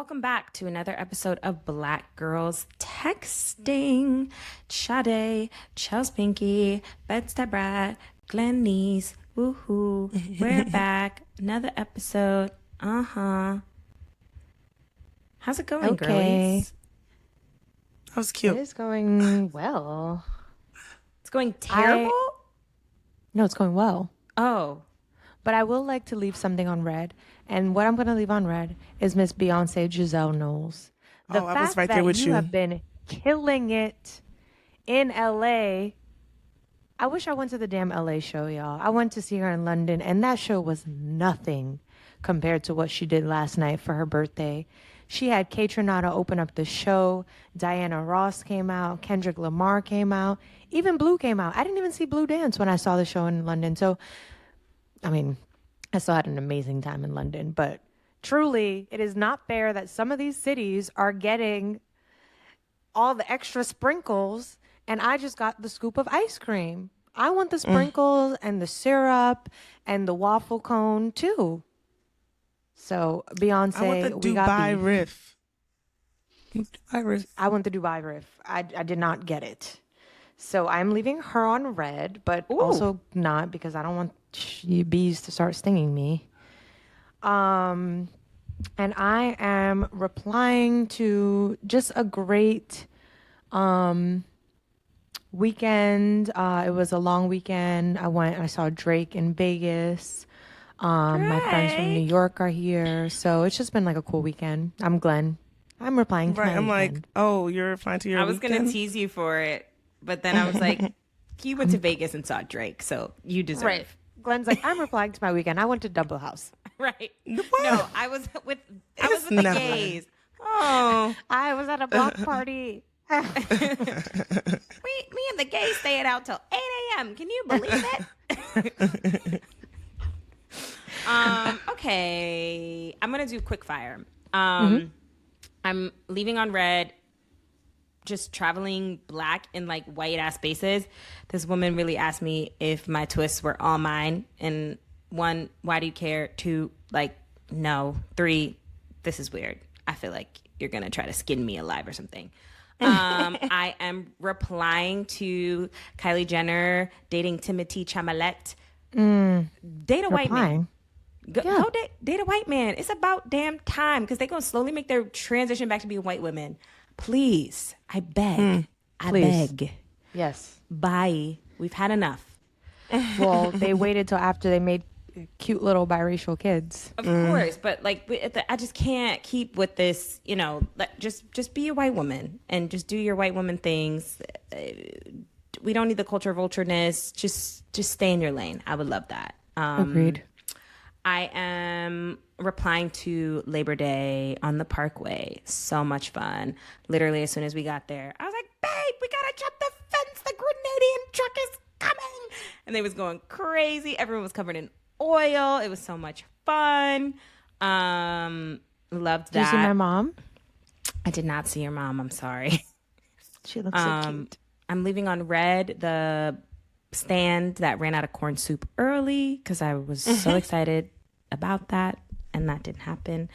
welcome back to another episode of Black Girls Texting. Sade, Chels Pinky, Bed-Stuy Brat, Glenn Neese, woohoo. We're back. Another episode. How's it going, girlies? That was cute. It is going well. It's going terrible? No, it's going well. Oh. But I will like to leave something on red. And what I'm going to leave on red is Miss Beyonce Giselle Knowles. I was right there with you. You have been killing it in LA. I wish I went to the damn LA show, y'all. I went to see her in London, and that show was nothing compared to what she did last night for her birthday. She had Kate Renata open up the show. Diana Ross came out. Kendrick Lamar came out. Even Blue came out. I didn't even see Blue dance when I saw the show in London. So, I mean, I still had an amazing time in London. But truly, it is not fair that some of these cities are getting all the extra sprinkles, and I just got the scoop of ice cream. I want the sprinkles and the syrup and the waffle cone, too. So, Beyonce, I want the we got Dubai beef. Riff. I want the Dubai Riff. I did not get it. So I'm leaving her on red, but also not because I don't want bees to start stinging me. And I am replying to just a great weekend. It was a long weekend. I saw Drake in Vegas. My friends from New York are here. So it's just been like a cool weekend. I'm Glenn. I'm replying to Right. my I'm weekend. like, oh, you're replying to your I was weekend? going to tease you for it, but then I was like, you went to Vegas and saw Drake, so you deserve. Right. Glenn's like, I'm replying to my weekend. I went to Double House. Right. What? No, I was with It's the never. gays. Oh. I was at a block party. Me and the gays stayed out till 8 a.m. Can you believe it? Okay. I'm gonna do quick fire. I'm leaving on red, just traveling black in like white ass spaces. This woman really asked me if my twists were all mine. And 1, why do you care? 2, like, no. 3, this is weird. I feel like you're gonna try to skin me alive or something. I am replying to Kylie Jenner dating Timothy Chalamet. Date a white man. Go date a white man. It's about damn time, because they're going to slowly make their transition back to being white women. Please. I beg. I beg. Yes. Bye. We've had enough. Well, they waited till after they made cute little biracial kids. Of course. But like, I just can't keep with this, like, just be a white woman and just do your white woman things. We don't need the culture vultureness. Just stay in your lane. I would love that. Agreed. I am replying to Labor Day on the Parkway. So much fun. Literally, as soon as we got there, I was like, babe, we got to jump the fence. The Grenadian truck is coming. And they was going crazy. Everyone was covered in oil. It was so much fun. Loved that. Did you see my mom? I did not see your mom. I'm sorry. She looks so cute. I'm leaving on red the stand that ran out of corn soup early because I was so excited about that, and that didn't happen.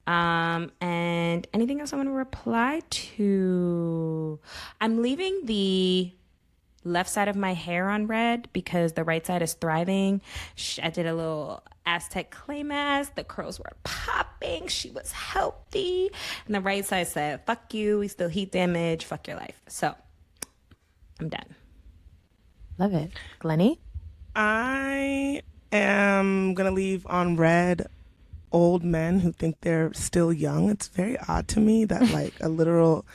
And anything else I want to reply to? I'm leaving the left side of my hair on red because the right side is thriving. I did a little Aztec clay mask. The curls were popping. She was healthy. And the right side said, fuck you. We still heat damage. Fuck your life. So I'm done. Love it. Glenny? I am going to leave on red old men who think they're still young. It's very odd to me that like a literal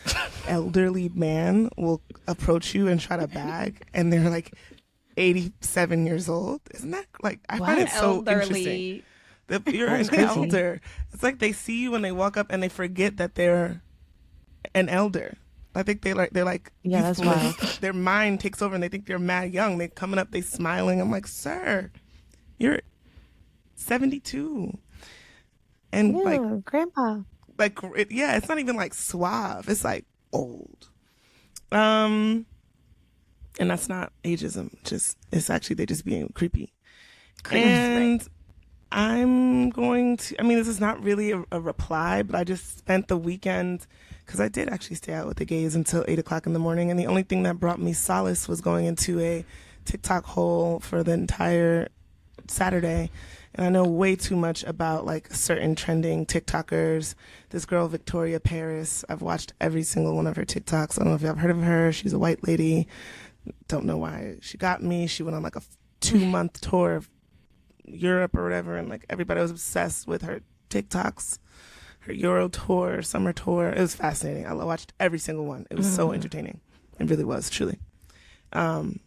elderly man will approach you and try to bag, and they're like 87 years old. Isn't that like, I find it so interesting. You're an elder. It's like they see you when they walk up and they forget that they're an elder. I think they're like Yeah, that's wild. Their mind takes over and they think they're mad young. They coming up, they smiling. I'm like, sir, you're 72, and like grandpa. it's not even like suave. It's like old. And that's not ageism. Just it's actually they just being creepy. And I'm going to, I mean, this is not really a reply, but I just spent the weekend, because I did actually stay out with the gays until 8 o'clock in the morning. And the only thing that brought me solace was going into a TikTok hole for the entire Saturday. And I know way too much about like certain trending TikTokers. This girl, Victoria Paris, I've watched every single one of her TikToks. I don't know if y'all have heard of her. She's a white lady. Don't know why she got me. She went on like a 2-month tour of Europe or whatever, and like everybody was obsessed with her TikToks, her Euro tour, summer tour. It was fascinating. I watched every single one. It was so entertaining. It really was, truly. Did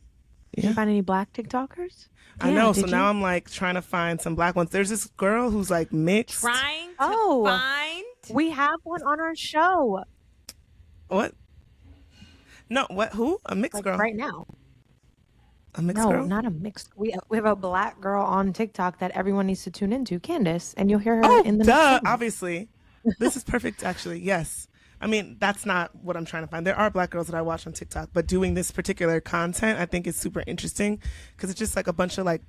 you find any black TikTokers? I know. So now I'm like trying to find some black ones. There's this girl who's like mixed. Trying to find. We have one on our show. What? No, what? Who? A mixed Like girl? right now. A mixed No, girl? not a mixed. We have a black girl on TikTok that everyone needs to tune into, Kandace, and you'll hear her in the next segment. Obviously. This is perfect, actually. Yes. I mean, that's not what I'm trying to find. There are black girls that I watch on TikTok, but doing this particular content, I think is super interesting because it's just like a bunch of like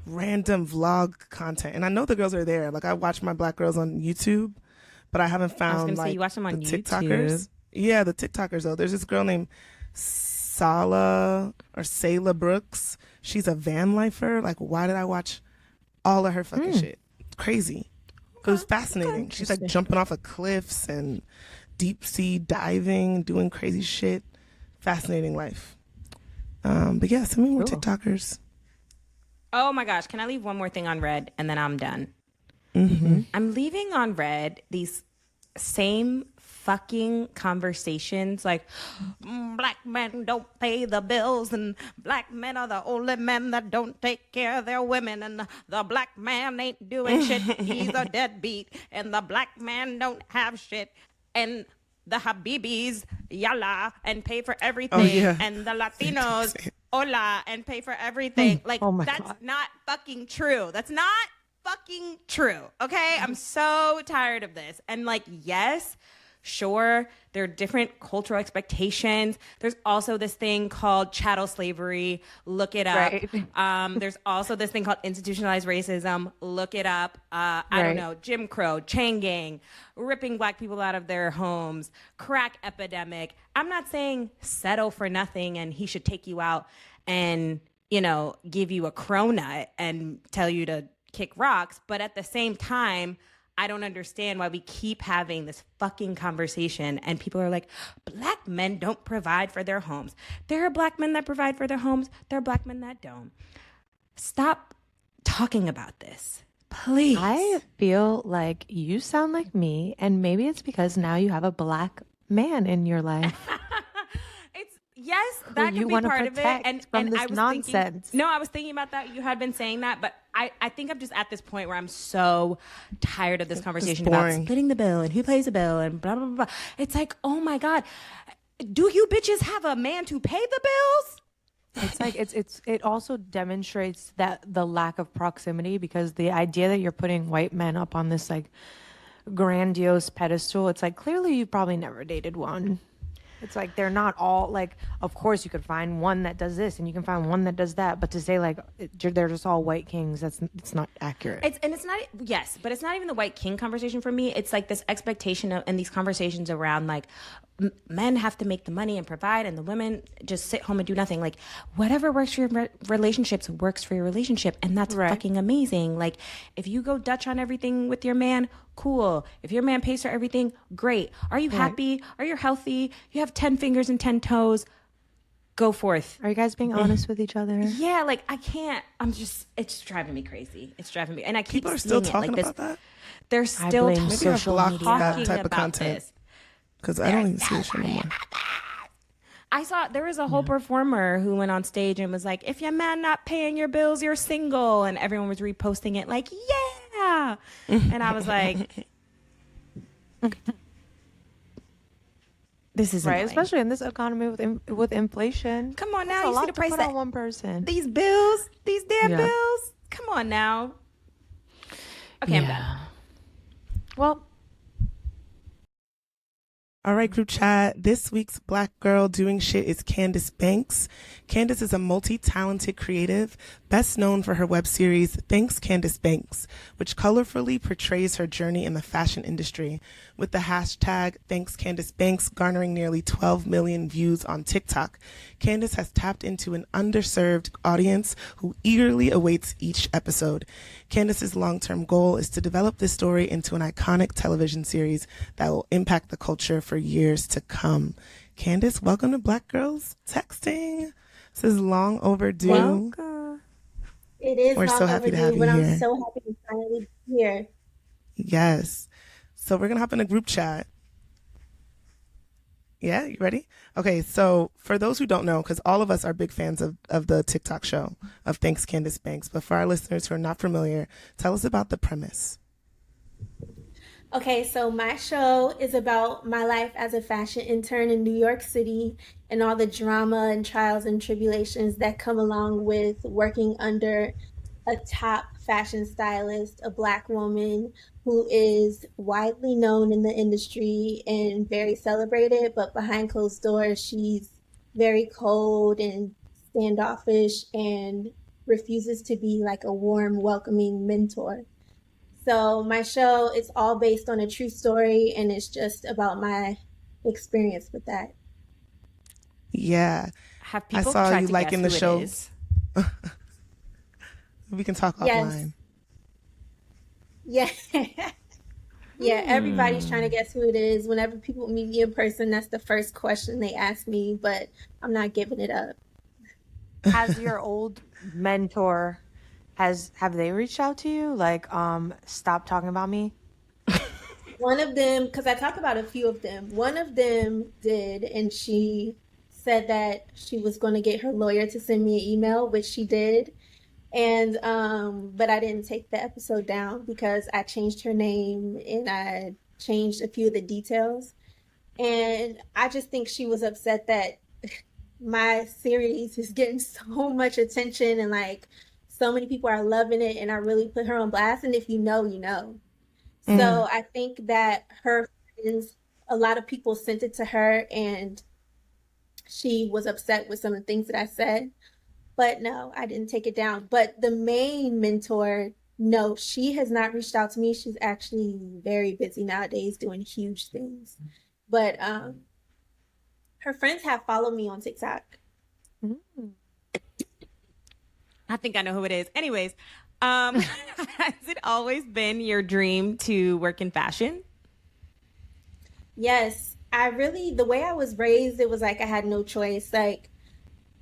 random vlog content. And I know the girls are there. Like I watch my black girls on YouTube, but I haven't found I was gonna say, like you watch them on the YouTube. TikTokers. Yeah, the TikTokers though. There's this girl named Sayla Brooks. She's a van lifer. Like, why did I watch all of her fucking shit? Crazy. It was fascinating. She's like jumping off of cliffs and deep sea diving, doing crazy shit. Fascinating life. But yeah, send me more TikTokers. Oh my gosh, can I leave one more thing on red and then I'm done? Mm-hmm. I'm leaving on red these same fucking conversations like black men don't pay the bills and black men are the only men that don't take care of their women and the black man ain't doing shit, he's a deadbeat, and the black man don't have shit, and the Habibis yalla and pay for everything, and the Latinos hola and pay for everything. Like, that's God. Not fucking true. That's not fucking true. Okay? I'm so tired of this. And like, yes, sure, there are different cultural expectations. There's also this thing called chattel slavery. Look it up. Right. There's also this thing called institutionalized racism. Look it up. I don't know, Jim Crow, chain gang, ripping black people out of their homes, crack epidemic. I'm not saying settle for nothing and he should take you out and, you know, give you a cronut and tell you to kick rocks. But at the same time, I don't understand why we keep having this fucking conversation and people are like, black men don't provide for their homes. There are black men that provide for their homes. There are black men that don't. Stop talking about this, please. I feel like you sound like me, and maybe it's because now you have a black man in your life. Yes, that can be part of it. And this I was nonsense. I was thinking about that. You had been saying that, but I think I'm just at this point where I'm so tired of this conversation about splitting the bill and who pays the bill and blah, blah, blah, blah. It's like, oh my God, do you bitches have a man to pay the bills? It's like, it also demonstrates that the lack of proximity, because the idea that you're putting white men up on this like grandiose pedestal, it's like, clearly you probably never dated one. It's like they're not all like, of course you could find one that does this and you can find one that does that, but to say like they're just all white kings, it's not accurate. It's not, yes, but it's not even the white king conversation for me. It's like this expectation of, and these conversations around like men have to make the money and provide and the women just sit home and do nothing. Like whatever works for your relationships works for your relationship, and that's fucking amazing. Like if you go Dutch on everything with your man, cool. If your man pays for everything, great. Are you happy? Are you healthy? You have 10 fingers and 10 toes. Go forth. Are you guys being honest with each other? Yeah, like I can't. It's driving me crazy. It's driving me, and I keep people are still talking like about that. They're still social media talking that type of about content. this. Because I don't even see this shit anymore. I saw there was a whole performer who went on stage and was like, if your man not paying your bills, you're single. And everyone was reposting it like, yeah. And I was like, this is right, annoying. especially in this economy with inflation. Come on now, you see the price on one person. These bills, these damn bills. Come on now. Okay, I'm done. Well, All right, group chat. This week's Black girl doing shit is Kandace Banks. Kandace is a multi-talented creative, best known for her web series Thanks Kandace Banks, which colorfully portrays her journey in the fashion industry, with the hashtag Thanks Kandace Banks garnering nearly 12 million views on TikTok. Kandace has tapped into an underserved audience who eagerly awaits each episode. Kandace's long-term goal is to develop this story into an iconic television series that will impact the culture for years to come. Kandace, welcome to Black Girls Texting. This is long overdue. Welcome. It is We're long so happy to overdue, have you but I'm here. so happy to finally be here. Yes. So we're going to hop in a group chat. Yeah, you ready? Okay, so for those who don't know, because all of us are big fans of the TikTok show of Thanks Kandace Banks, but for our listeners who are not familiar, tell us about the premise. Okay, so my show is about my life as a fashion intern in New York City and all the drama and trials and tribulations that come along with working under a top fashion stylist, a Black woman who is widely known in the industry and very celebrated, but behind closed doors, she's very cold and standoffish and refuses to be like a warm, welcoming mentor. So my show is all based on a true story, and it's just about my experience with that. Yeah, Have I people saw tried you to guess liking who the it show. is? We can talk Yes, offline. yeah, yeah. Everybody's trying to guess who it is. Whenever people meet me in person, that's the first question they ask me, but I'm not giving it up. Has your old mentor have they reached out to you? Like, stop talking about me? One of them, because I talk about a few of them, one of them did, and she said that she was going to get her lawyer to send me an email, which she did. And but I didn't take the episode down because I changed her name and I changed a few of the details. And I just think she was upset that my series is getting so much attention and like so many people are loving it and I really put her on blast. And if you know, you know. Mm. So I think that her friends, a lot of people sent it to her and she was upset with some of the things that I said. But no, I didn't take it down. But the main mentor, no, she has not reached out to me. She's actually very busy nowadays doing huge things. But her friends have followed me on TikTok. Mm. I think I know who it is. Anyways, has it always been your dream to work in fashion? Yes, I really, the way I was raised, it was like I had no choice. Like,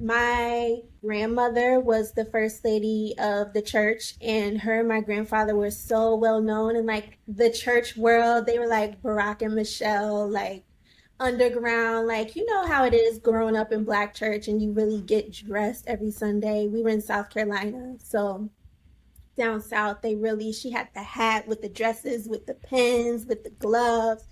my grandmother was the first lady of the church, and her and my grandfather were so well known in like the church world. They were like Barack and Michelle, like underground, like you know how it is growing up in black church and you really get dressed every Sunday. We were in South Carolina, so down south, they really, she had the hat with the dresses, with the pins, with the gloves.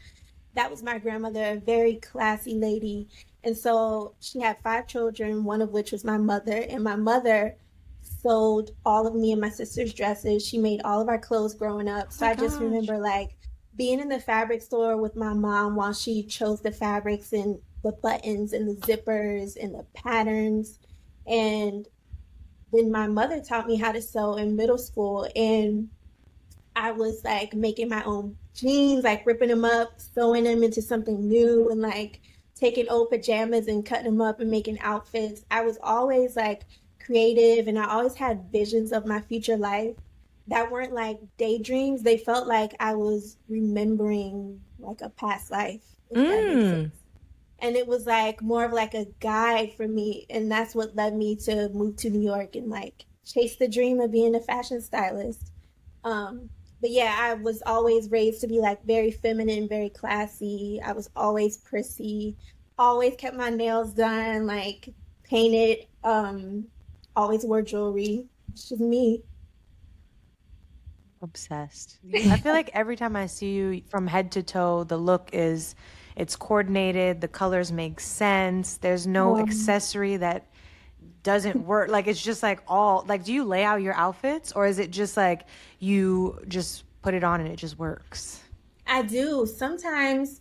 That was my grandmother, a very classy lady. And so she had five children, one of which was my mother. And my mother sold all of me and my sister's dresses. She made all of our clothes growing up. Oh So my I just gosh. remember like being in the fabric store with my mom while she chose the fabrics and the buttons and the zippers and the patterns. And then my mother taught me how to sew in middle school. And I was like making my own jeans, like ripping them up, sewing them into something new, and like taking old pajamas and cutting them up and making outfits. I was always like creative and I always had visions of my future life that weren't like daydreams. They felt like I was remembering like a past life, if that makes sense. Mm. And it was like more of like a guide for me. And that's what led me to move to New York and like chase the dream of being a fashion stylist. Um, but yeah, I was always raised to be like very feminine, very classy. I was always prissy, always kept my nails done, like painted, always wore jewelry. It's just me. Obsessed. I feel like every time I see you from head to toe, the look is it's coordinated, the colors make sense. There's no Um, accessory that doesn't work. Like it's just like all like do you lay out your outfits or is it just like you just put it on and it just works? I do. Sometimes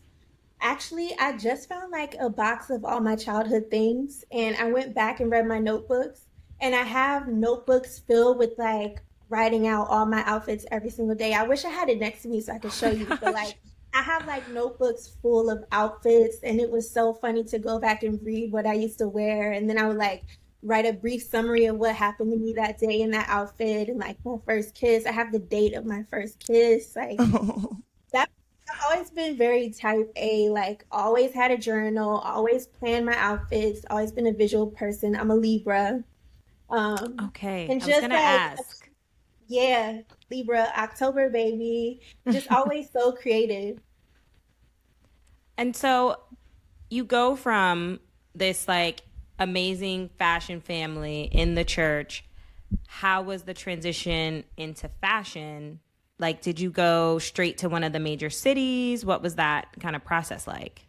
Actually, I just found like a box of all my childhood things, and I went back and read my notebooks, and I have notebooks filled with like writing out all my outfits every single day. I wish I had it next to me so I could Oh show my you, but gosh. like I have like notebooks full of outfits, and it was so funny to go back and read what I used to wear, and then I would like write a brief summary of what happened to me that day in that outfit and like my first kiss. I have the date of my first kiss, like that. I've always been very type A, like always had a journal, always planned my outfits, always been a visual person. I'm a Libra. Um, Okay, and I was just gonna like, ask. yeah, Libra, October baby, just always so creative. And so you go from this like amazing fashion family in the church. How was the transition into fashion? Like, did you go straight to one of the major cities? What was that kind of process like?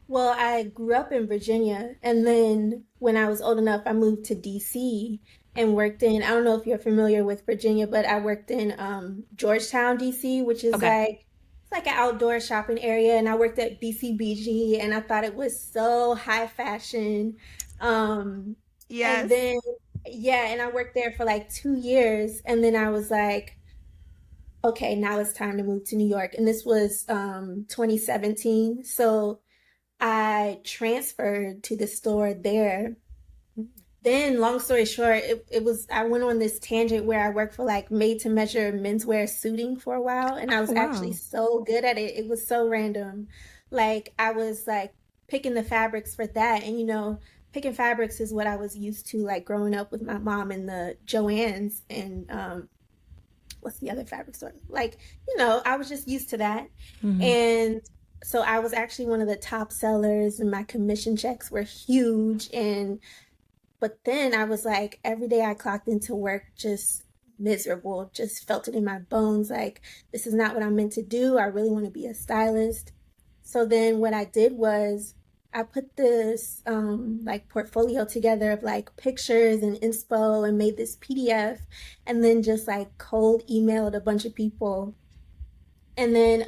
Well, I grew up in Virginia, and then when I was old enough, I moved to DC and worked in, I don't know if you're familiar with Virginia, but I worked in Georgetown, DC, which is Okay. like it's like an outdoor shopping area, and I worked at BCBG, and I thought it was so high fashion. Um, and Yes. then yeah, and I worked there for like 2 years, and then I was like, okay, now it's time to move to New York, and this was 2017, so. I transferred to the store there. Then, long story short, it was I went on this tangent where I worked for like made to measure menswear suiting for a while, and I was Oh, actually wow. so good at it. It was so random. Like I was like picking the fabrics for that, and picking fabrics is what I was used to like growing up with my mom in the Joann's and what's the other fabric store? Like, I was just used to that. Hmm. And so I was actually one of the top sellers and my commission checks were huge. But then I was like, every day I clocked into work just miserable, just felt it in my bones. Like, this is not what I'm meant to do. I really want to be a stylist. So then what I did was I put this like portfolio together of like pictures and inspo and made this PDF and then just like cold emailed a bunch of people. And then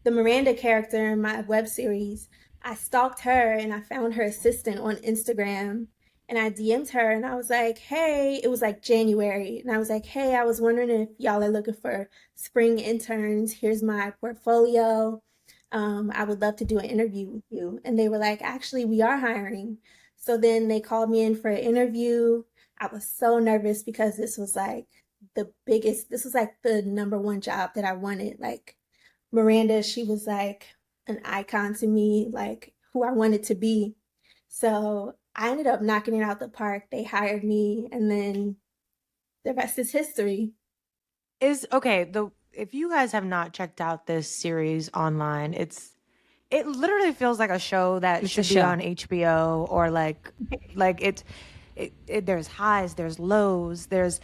the Miranda character in my web series, I stalked her and I found her assistant on Instagram and I DM'd her and I was like, hey, it was like January. And I was like, hey, I was wondering if y'all are looking for spring interns. Here's my portfolio. I would love to do an interview with you. And they were like, actually, we are hiring. So then they called me in for an interview. I was so nervous because this was like the number one job that I wanted. Like Miranda, she was like an icon to me, like who I wanted to be. So I ended up knocking it out the park. They hired me, and then the rest is history. Is okay, the if you guys have not checked out this series online, it literally feels like a show that It's a should be show. on HBO or like there's highs, there's lows, there's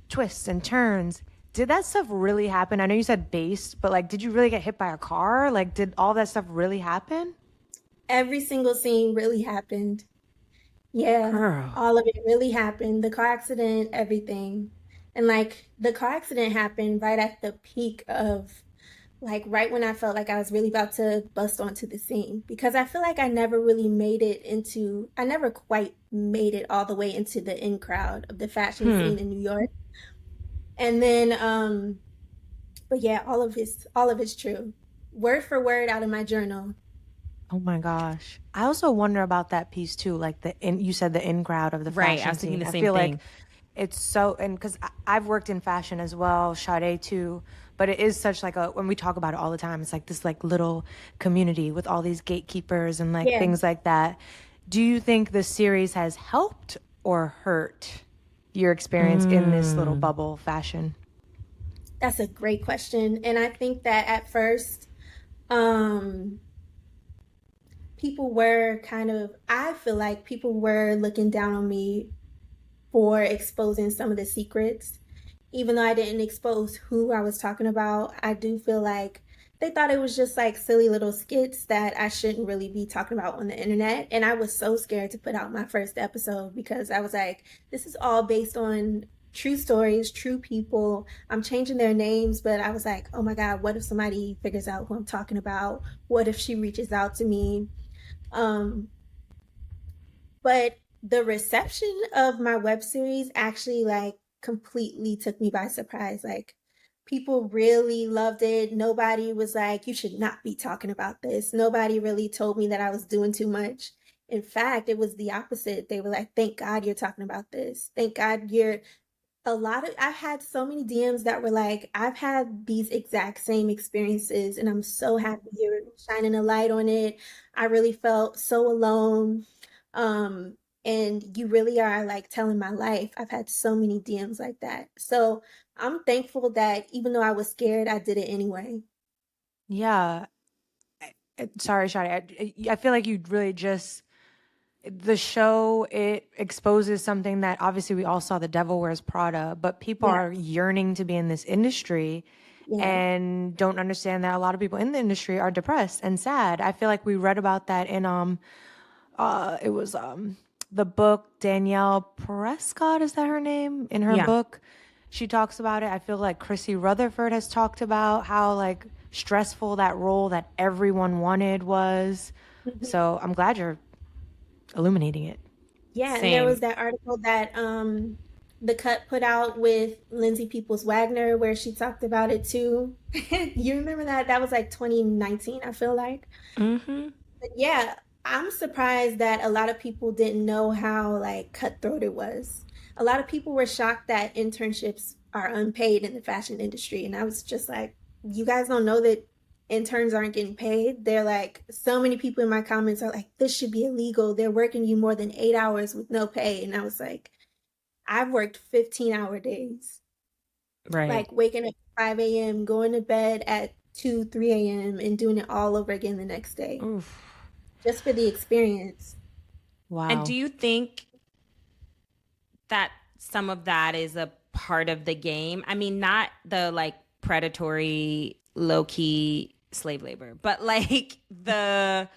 twists and turns. Did that stuff really happen? I know you said based, but like did you really get hit by a car? Like did all that stuff really happen? Every single scene really happened. Yeah, Girl. all of it really happened. The car accident, everything. And like the car accident happened right at the peak of like right when I felt like I was really about to bust onto the scene because I feel like I never quite made it all the way into the in crowd of the fashion Hmm. scene in New York. And then but yeah, all of it's true. Word for word out of my journal. Oh my gosh. I also wonder about that piece too, like you said the in crowd of the Right. I fashion was thinking scene. the I same feel like thing. it's so, and because I've worked in fashion as well, Sade too, but it is such like when we talk about it all the time, it's like this like little community with all these gatekeepers and like Yeah, things like that. Do you think the series has helped or hurt your experience in this little Mm. bubble fashion? that's a great question. And I think that at first, um, people were I feel like people were looking down on me for exposing some of the secrets. Even though I didn't expose who I was talking about, I do feel like they thought it was just like silly little skits that I shouldn't really be talking about on the internet. And I was so scared to put out my first episode because I was like, this is all based on true stories, true people. I'm changing their names, but I was like, oh my God, what if somebody figures out who I'm talking about? What if she reaches out to me? Um, but the reception of my web series actually like completely took me by surprise. Like people really loved it. Nobody was like, you should not be talking about this. Nobody really told me that I was doing too much. In fact, it was the opposite. They were like, thank God you're talking about this. Thank God you're a lot of I had so many DMs that were like, I've had these exact same experiences and I'm so happy you're shining a light on it. I really felt so alone. Um, and you really are like telling my life. I've had so many DMs like that. So I'm thankful that even though I was scared, I did it anyway. Yeah. Sorry, Shadi. I feel like you really just the show, it exposes something that obviously we all saw, The Devil Wears Prada, but people Yeah, are yearning to be in this industry yeah, and don't understand that a lot of people in the industry are depressed and sad. I feel like we read about that in it was the book. Danielle Prescott, is that her name? In her Yeah. book, she talks about it. I feel like Chrissy Rutherford has talked about how like stressful that role that everyone wanted was. mhm. So I'm glad you're illuminating it. Yeah. And there was Same. that article that the cut put out with Lindsay Peoples Wagner where she talked about it too. You remember that? That was like 2019, I feel like. Mm-hmm. But yeah, I'm surprised that a lot of people didn't know how like cutthroat it was. A lot of people were shocked that internships are unpaid in the fashion industry. And I was just like, you guys don't know that interns aren't getting paid. They're like, so many people in my comments are like, this should be illegal. They're working you more than 8 hours with no pay. And I was like, I've worked 15-hour days, Right. like waking up at 5 a.m., going to bed at 2, 3 a.m., and doing it all over again the next day Oof. just for the experience. And do Wow. you think that some of that is a part of the game? I mean, not the like predatory, low key slave labor, but like the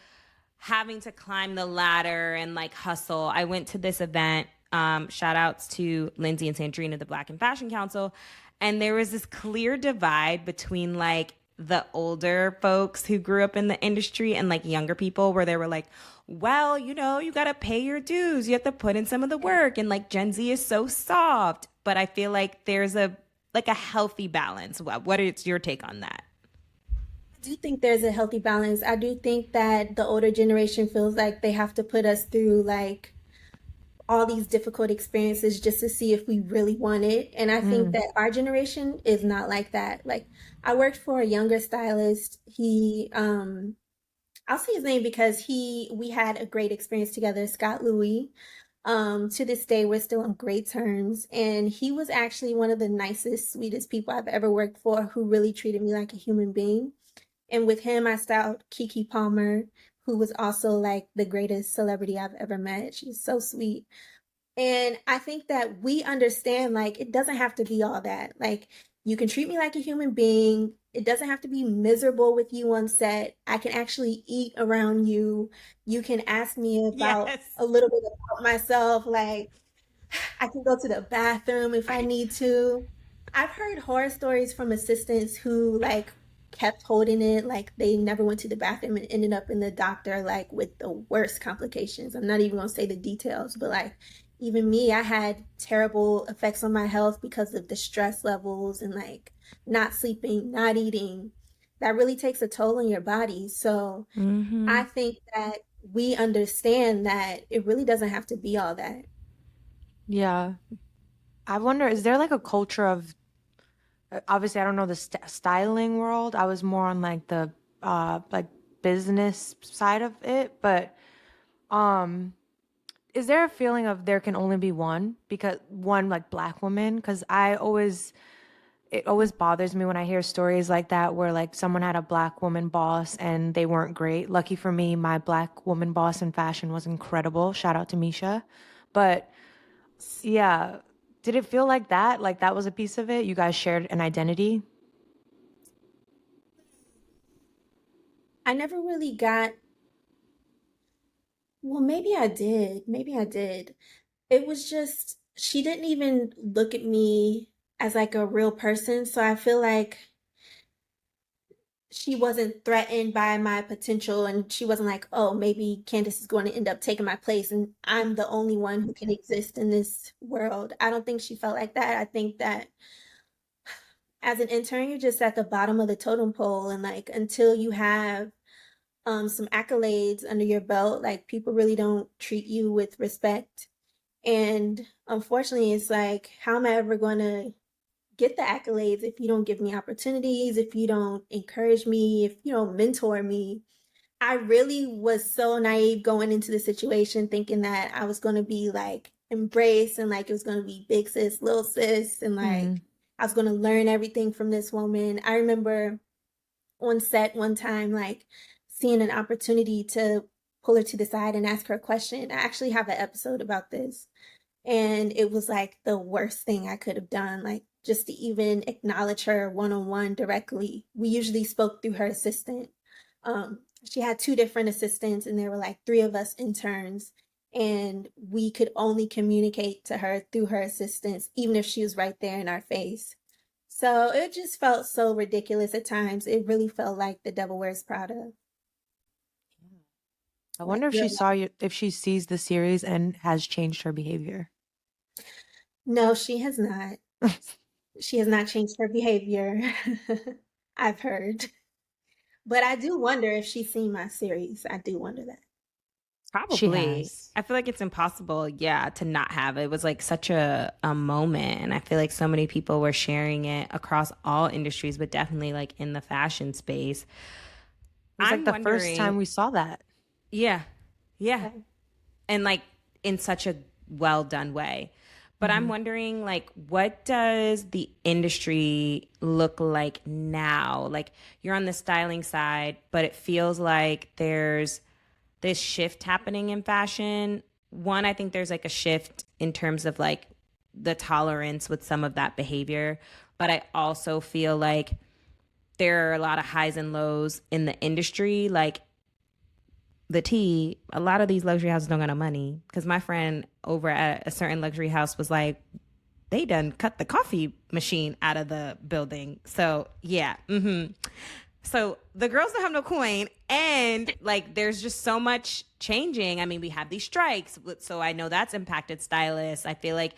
having to climb the ladder and like hustle. I went to this event, shout outs to Lindsay and Sandrina, the Black and Fashion Council. And there was this clear divide between like the older folks who grew up in the industry and like younger people where they were like, well, you know, you got to pay your dues. You have to put in some of the work. And like Gen Z is so soft. But I feel like there's a like a healthy balance. What is your take on that? I do think there's a healthy balance. I do think that the older generation feels like they have to put us through like all these difficult experiences just to see if we really want it. And I think Mm. that our generation is not like that. Like I worked for a younger stylist. I'll say his name because we had a great experience together, Scott Louis. To this day, we're still on great terms. And he was actually one of the nicest, sweetest people I've ever worked for who really treated me like a human being. And with him, I styled Kiki Palmer, who was also like the greatest celebrity I've ever met. She's so sweet. And I think that we understand like it doesn't have to be all that. Like you can treat me like a human being. It doesn't have to be miserable with you on set. I can actually eat around you. You can ask me about Yes. a little bit about myself. Like I can go to the bathroom if I need to. I've heard horror stories from assistants who like kept holding it, like they never went to the bathroom and ended up in the doctor like with the worst complications. I'm not even gonna say the details, but like even me, I had terrible effects on my health because of the stress levels and like not sleeping, not eating. That really takes a toll on your body. So Mm-hmm. I think that we understand that it really doesn't have to be all that. Yeah. I wonder, is there like a culture of, obviously, I don't know the styling world. I was more on like the like business side of it, but um is there a feeling of there can only be one because one like black woman? Because it always bothers me when I hear stories like that where like someone had a black woman boss and they weren't great. Lucky for me, my black woman boss in fashion was incredible. Shout out to Misha. But yeah, did it feel like that? Like that was a piece of it? You guys shared an identity? I never really got, well, maybe I did. Maybe I did. It was just she didn't even look at me as like a real person. So I feel like she wasn't threatened by my potential, and she wasn't like, oh, maybe Candace is going to end up taking my place and I'm the only one who can exist in this world. I don't think she felt like that. I think that as an intern, you're just at the bottom of the totem pole, and like until you have some accolades under your belt, like people really don't treat you with respect. And unfortunately, it's like, how am I ever going to get the accolades if you don't give me opportunities, if you don't encourage me, if you don't mentor me? I really was so naive going into the situation, thinking that I was going to be like embraced and like it was going to be big sis, little sis, and like I was going to learn everything from this woman. I remember on set one time, like seeing an opportunity to pull her to the side and ask her a question. I actually have an episode about this. And it was like the worst thing I could have done, like just to even acknowledge her one on one directly. We usually spoke through her assistant. She had two different assistants, and there were like three of us interns. And we could only communicate to her through her assistants, even if she was right there in our face. So it just felt so ridiculous at times. It really felt like the Devil Wears Prada. I Like, wonder if you're she like, saw you, if she sees the series and has changed her behavior. no, she has not. She has not changed her behavior. I've heard. But I do wonder if she's seen my series. I do wonder that. She Probably. has. I feel like it's impossible, yeah, to not have. It was like such a moment. And I feel like so many people were sharing it across all industries, but definitely like in the fashion space. It was like I'm the first time wondering, we saw that. yeah, yeah. Okay. And like in such a well done way. But I'm wondering, like, what does the industry look like now? Like, you're on the styling side, but it feels like there's this shift happening in fashion. One, I think there's like a shift in terms of like the tolerance with some of that behavior. But I also feel like there are a lot of highs and lows in the industry. Like, the tea, a lot of these luxury houses don't got no money. Because my friend over at a certain luxury house was like, they done cut the coffee machine out of the building. So yeah. So the girls don't have no coin, and like there's just so much changing. I mean, we have these strikes, so I know that's impacted stylists. I feel like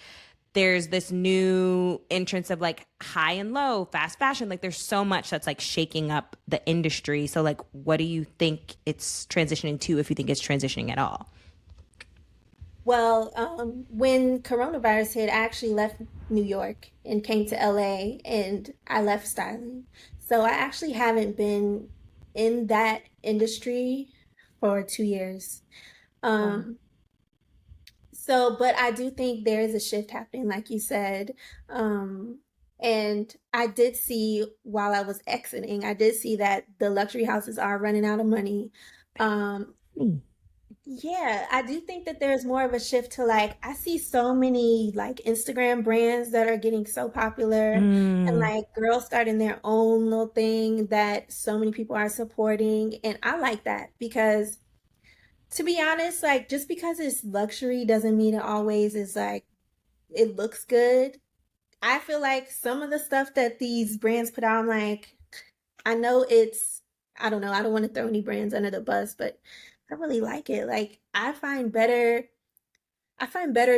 there's this new entrance of like high and low, fast fashion. Like there's so much that's like shaking up the industry. So like, what do you think it's transitioning to, if you think it's transitioning at all? Well, when coronavirus hit, I actually left New York and came to LA, and I left styling. So I actually haven't been in that industry for 2 years. Wow. Um, so, but I do think there is a shift happening, like you said. Um, and I did see while I was exiting, I did see that the luxury houses are running out of money. Um, Yeah, I do think that there's more of a shift to like, I see so many like Instagram brands that are getting so popular, and Mm. like girls starting their own little thing that so many people are supporting. And I like that because, to be honest, like just because it's luxury doesn't mean it always is like it looks good. I feel like some of the stuff that these brands put out, I'm like, I know it's, I don't know, I don't want to throw any brands under the bus, but I really like it. Like I find better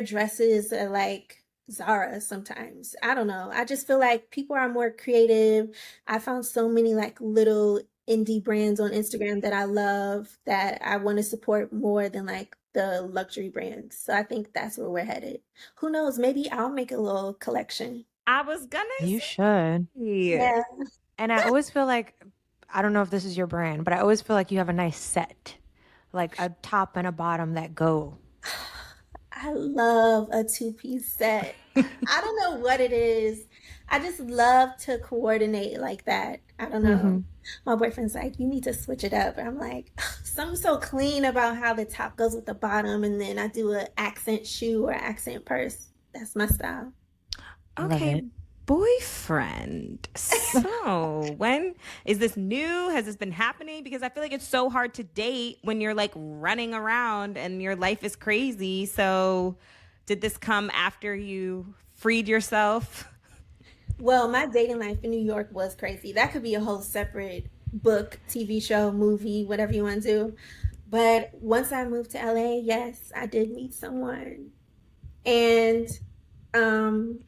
dresses at like Zara sometimes. I don't know. I just feel like people are more creative. I found so many like little indie brands on Instagram that I love, that I want to support more than like the luxury brands. So I think that's where we're headed. Who knows? Maybe I'll make a little collection. I was gonna You should. say. Yeah. And I always feel like, I don't know if this is your brand, but I always feel like you have a nice set, like a top and a bottom that go. I love a two-piece set. I don't know what it is. I just love to coordinate like that. I don't know. My boyfriend's like, you need to switch it up. And I'm like, something so clean about how the top goes with the bottom, and then I do an accent shoe or accent purse. That's my style. I love Okay, it. boyfriend. So, when is this new? Has this been happening? Because I feel like it's so hard to date when you're like running around and your life is crazy. So, Did this come after you freed yourself? Well, my dating life in New York was crazy. That could be a whole separate book, TV show, movie, whatever you want to do. But once I moved to LA, yes, I did meet someone. And um,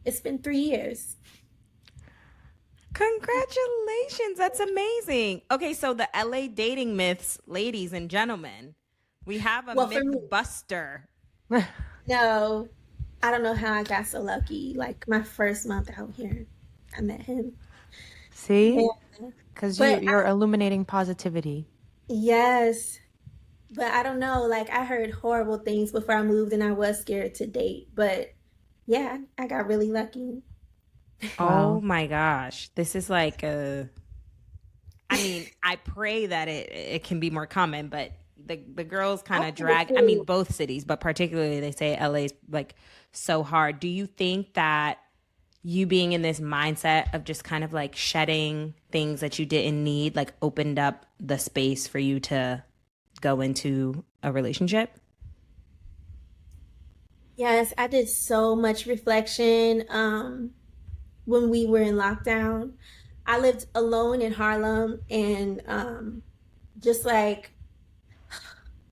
it's been 3 years. Congratulations. That's amazing. Okay, so the LA dating myths, ladies and gentlemen, we have a Well, for myth me, buster. no, I don't know how I got so lucky. Like my first month out here, I met him. See? Yeah. Because But you're illuminating positivity. yes, but I don't know. Like I heard horrible things before I moved, and I was scared to date. But yeah, I got really lucky. Oh Wow. my gosh. This is like a I mean, I pray that it can be more common, but the girls kind I of think drag. I mean, too. both cities, but particularly they say LA's like so hard. Do you think that you being in this mindset of just kind of like shedding things that you didn't need, like opened up the space for you to go into a relationship? Yes, I did so much reflection when we were in lockdown. I lived alone in Harlem and just like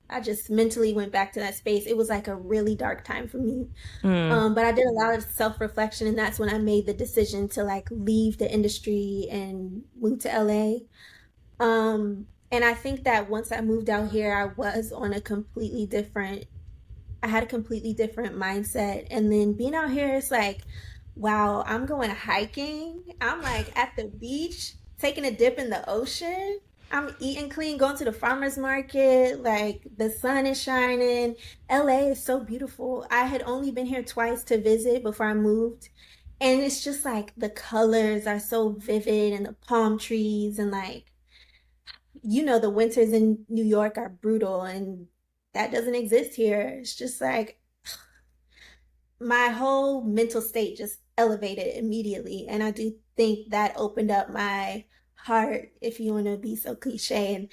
I just mentally went back to that space. It was like a really dark time for me. Mm. But I did a lot of self-reflection, and that's when I made the decision to like leave the industry and move to LA. And I think that once I moved out here, I had a completely different mindset. And then being out here, it's like, wow, I'm going hiking. I'm like at the beach, taking a dip in the ocean. I'm eating clean, going to the farmer's market. Like the sun is shining. LA is so beautiful. I had only been here twice to visit before I moved. And it's just like the colors are so vivid and the palm trees and like, the winters in New York are brutal and that doesn't exist here. It's just like my whole mental state just elevated immediately. And I do think that opened up my heart, if you want to be so cliche, and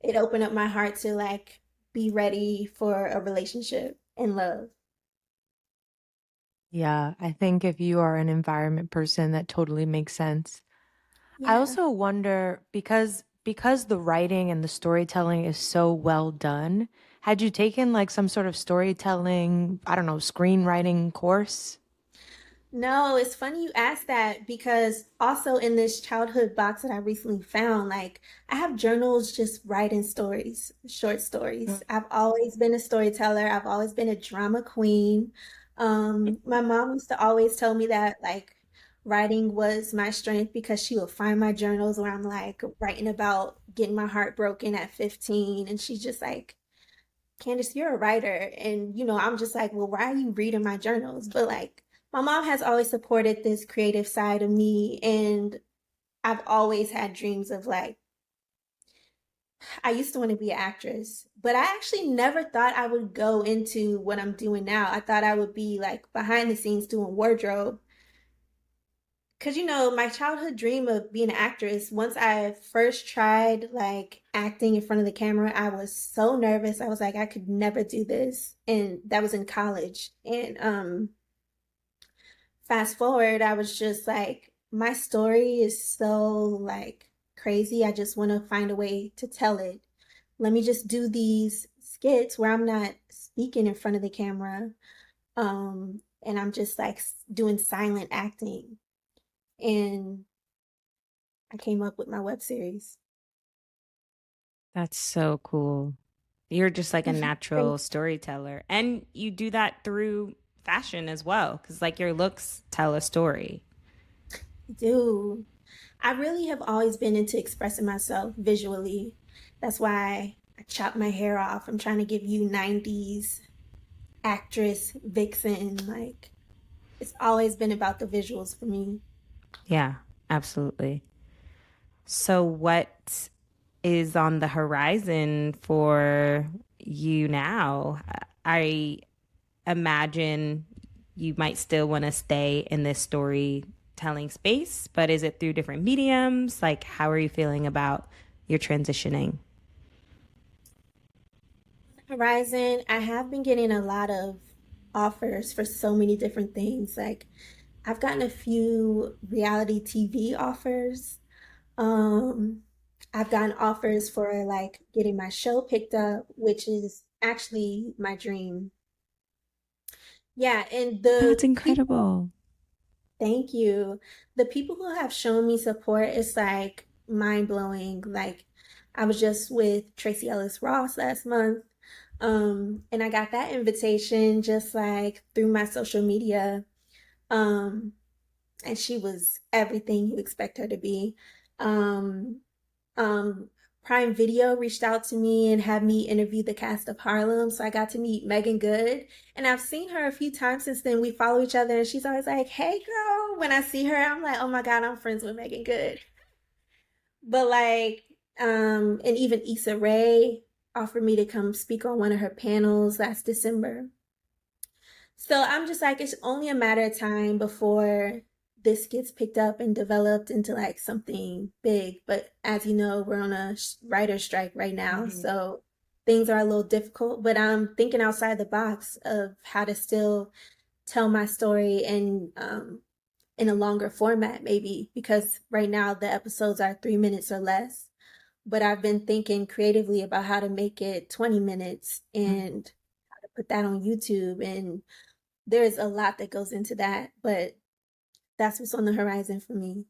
it opened up my heart to like be ready for a relationship and love. Yeah, I think if you are an environment person, that totally makes sense. I Yeah. also wonder because the writing and the storytelling is so well done, had you taken like some sort of storytelling, I don't know, screenwriting course? No, it's funny you asked that because also in this childhood box that I recently found, like I have journals just writing stories, short stories. I've always been a storyteller. I've always been a drama queen. My mom used to always tell me that like writing was my strength because she would find my journals where I'm like writing about getting my heart broken at 15, and she's just like, Candace, you're a writer. And, I'm just like, well, why are you reading my journals? But like, my mom has always supported this creative side of me. And I've always had dreams of like, I used to want to be an actress, but I actually never thought I would go into what I'm doing now. I thought I would be like behind the scenes doing wardrobe. Because, my childhood dream of being an actress, once I first tried like acting in front of the camera, I was so nervous. I was like, I could never do this. And that was in college. And fast forward, I was just like, my story is so like crazy. I just want to find a way to tell it. Let me just do these skits where I'm not speaking in front of the camera. And I'm just like doing silent acting. And I came up with my web series. That's so cool. You're just like a Thank natural storyteller. And you do that through fashion as well, because like your looks tell a story. you. I really have always been into expressing myself visually. That's why I chopped my hair off. I'm trying to give you 90s actress vixen. Like, it's always been about the visuals for me. Yeah, absolutely. So, what is on the horizon for you now? I imagine you might still want to stay in this storytelling space, but is it through different mediums? Like, how are you feeling about your transitioning? Horizon, I have been getting a lot of offers for so many different things. Like, I've gotten a few reality TV offers. Um, I've gotten offers for like getting my show picked up, which is actually my dream. Yeah, and That's the people, incredible. thank you. The people who have shown me support is like mind blowing. Like, I was just with Tracy Ellis Ross last month. And I got that invitation just like through my social media. Um, and she was everything you expect her to be. Um, um, Prime Video reached out to me and had me interview the cast of Harlem. So I got to meet Megan Good. And I've seen her a few times since then. We follow each other and she's always like, hey girl. When I see her, I'm like, oh my God, I'm friends with Megan Good. But like, and even Issa Rae offered me to come speak on one of her panels last December. So I'm just like, it's only a matter of time before this gets picked up and developed into like something big. But as you know, we're on a writer strike right now. So things are a little difficult, but I'm thinking outside the box of how to still tell my story and in a longer format, maybe, because right now the episodes are 3 minutes or less. But I've been thinking creatively about how to make it 20 minutes and how to put that on YouTube. And there's a lot that goes into that, but that's what's on the horizon for me.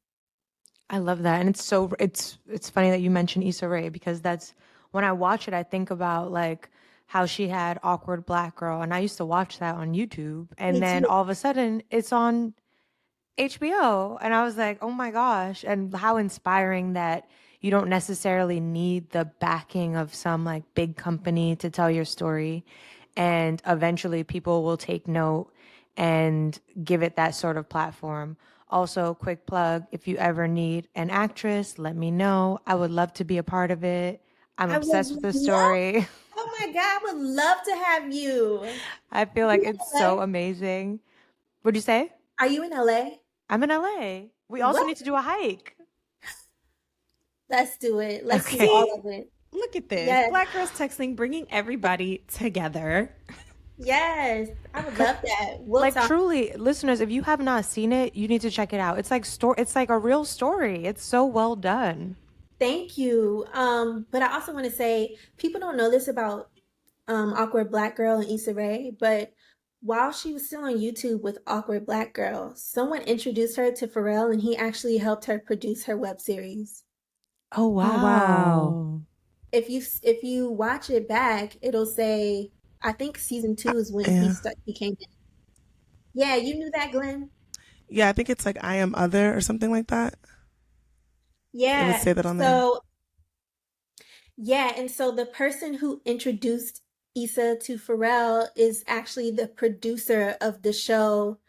I love that. And it's funny that you mentioned Issa Rae because that's when I watch it, I think about like how she had Awkward Black Girl and I used to watch that on YouTube and Me then too. all of a sudden it's on HBO. And I was like, oh my gosh. And how inspiring that you don't necessarily need the backing of some like big company to tell your story. And eventually people will take note and give it that sort of platform. Also, quick plug if you ever need an actress, let me know. I would love to be a part of it. I'm I would obsessed with this love, story. oh my God, I would love to have you. I feel like You it's in LA? so amazing. What'd you say? Are you in LA? I'm in LA. We also What? need to do a hike. Let's do it. Let's do Okay. See, all of it. look at this. Yes. Black girls texting, bringing everybody together. Yes. I would 'Cause, love that. We'll like talk. truly, listeners, if you have not seen it, you need to check it out. It's like a real story. It's so well done. Thank you. But I also want to say people don't know this about Awkward Black Girl and Issa Rae, but while she was still on YouTube with Awkward Black Girl, someone introduced her to Pharrell and he actually helped her produce her web series. Oh Oh, wow. wow. If you watch it back, it'll say I think season 2 is when Yeah. he came in. Yeah, you knew that, Glenn? Yeah, I think it's like I Am Other or something like that. It would Yeah. say that on there. So yeah, and so the person who introduced Issa to Pharrell is actually the producer of the show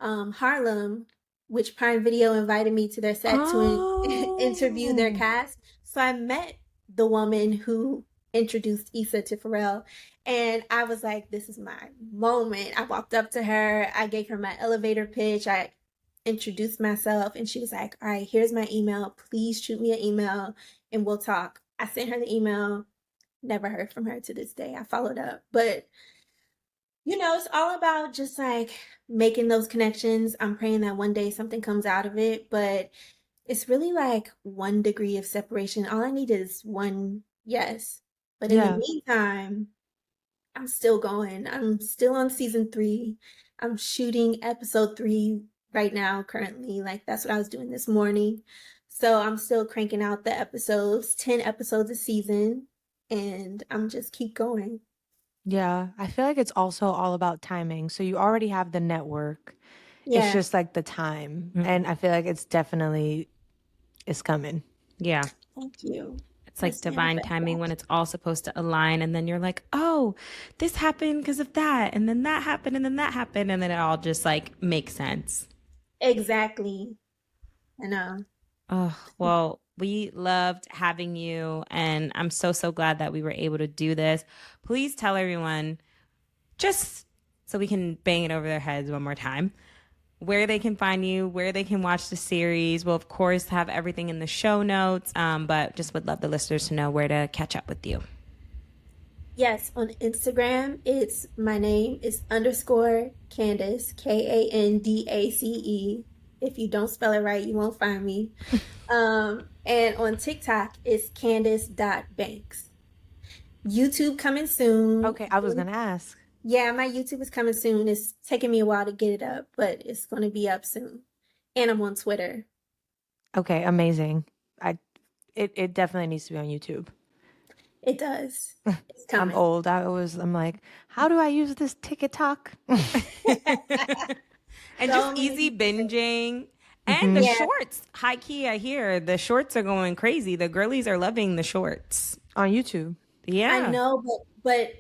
Harlem, which Prime Video invited me to their set to interview their Oh. cast. So I met the woman who introduced Issa to Pharrell, and I was like, "This is my moment." I walked up to her, I gave her my elevator pitch, I introduced myself, and she was like, "All right, here's my email. Please shoot me an email, and we'll talk." I sent her the email. Never heard from her to this day. I followed up, but it's all about just like making those connections. I'm praying that one day something comes out of it, but it's really like 1 degree of separation. All I need is one yes. But in the Yeah. meantime, I'm still going. I'm still on season 3. I'm shooting episode 3 right now, currently. Like, that's what I was doing this morning. So I'm still cranking out the episodes, 10 episodes a season, and I'm just keep going. Yeah. I feel like it's also all about timing. So you already have the network. It's Yeah. just like the time. And Mm. I feel like it's coming. Yeah. Thank you. It's like Let's divine manifest timing that. when it's all supposed to align. And then you're like, oh, this happened because of that. And then that happened. And then that happened. And then it all just like makes sense. Exactly. I know. Oh, well, we loved having you. And I'm so, so glad that we were able to do this. Please tell everyone, just so we can bang it over their heads one more time, where they can find you, where they can watch the series. We'll, of course, have everything in the show notes, but just would love the listeners to know where to catch up with you. Yes, on Instagram, it's my name is underscore Kandace, Kandace. If you don't spell it right, you won't find me. And on TikTok, it's Kandace.Banks. YouTube coming soon. Okay, I was gonna ask. Yeah, my YouTube is coming soon. It's taking me a while to get it up, but it's going to be up soon. And I'm on Twitter. Okay, amazing. It definitely needs to be on YouTube. It does. It's I'm coming. old. I'm like, how do I use this TikTok? And So just easy many- binging. And the Yeah. shorts, high key, I hear the shorts are going crazy. The girlies are loving the shorts. On YouTube. Yeah. I know, but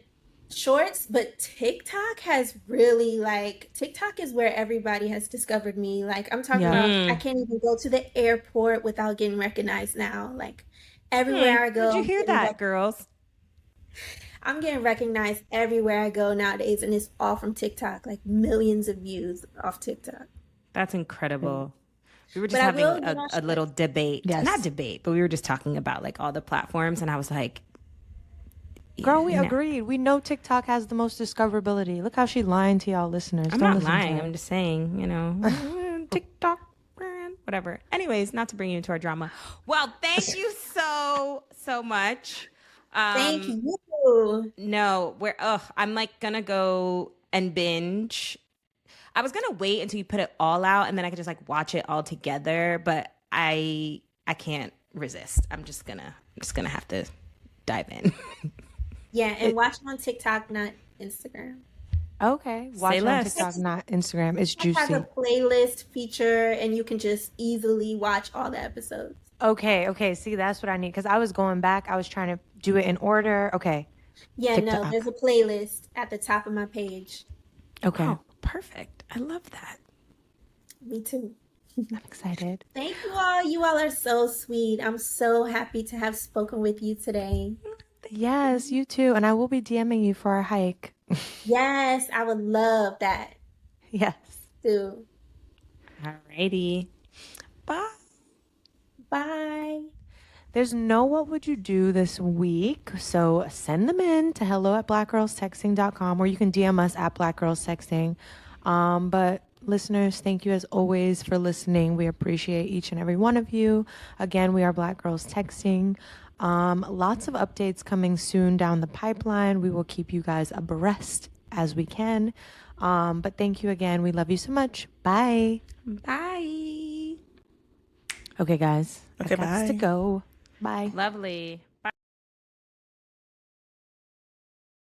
shorts, but TikTok has really like TikTok is where everybody has discovered me. Like I'm talking Yeah. about I can't even go to the airport without getting recognized now. Like everywhere I go, Did you I'm hear getting that, girls? I'm getting recognized everywhere I go nowadays, and it's all from TikTok. Like millions of views off TikTok. That's incredible. We were just But I having will get on a little debate. Yes. Not debate, but we were just talking about like all the platforms, and I was like, Girl, we no. agreed. We know TikTok has the most discoverability. Look how she lying to y'all listeners. I'm Don't not listen to lying. her. I'm just saying, TikTok, whatever. Anyways, not to bring you into our drama. Well, thank you so much. Thank you. No, I'm like gonna go and binge. I was gonna wait until you put it all out, and then I could just like watch it all together. But I can't resist. I'm just gonna have to dive in. Yeah, and watch it on TikTok, not Instagram. Okay. Watch it on less. TikTok, not Instagram. It's It has juicy. a playlist feature, and you can just easily watch all the episodes. Okay. See, that's what I need. Because I was going back. I was trying to do it in order. Okay. Yeah, no, TikTok. there's a playlist at the top of my page. Okay. Oh, perfect. I love that. Me too. I'm excited. Thank you all. You all are so sweet. I'm so happy to have spoken with you today. Yes, you too. And I will be DMing you for our hike. Yes, I would love that Yes. too. Alrighty. Bye. Bye. There's no what would you do this week. So send them in to hello@blackgirlstexting.com, or you can DM us at blackgirlstexting. But listeners, thank you as always for listening. We appreciate each and every one of you. Again, we are Black Girls Texting. Lots of updates coming soon down the pipeline. We will keep you guys abreast as we can. But thank you again. We love you so much. Bye. Bye. Okay, guys. Okay, I got to bye. go. Bye. Lovely.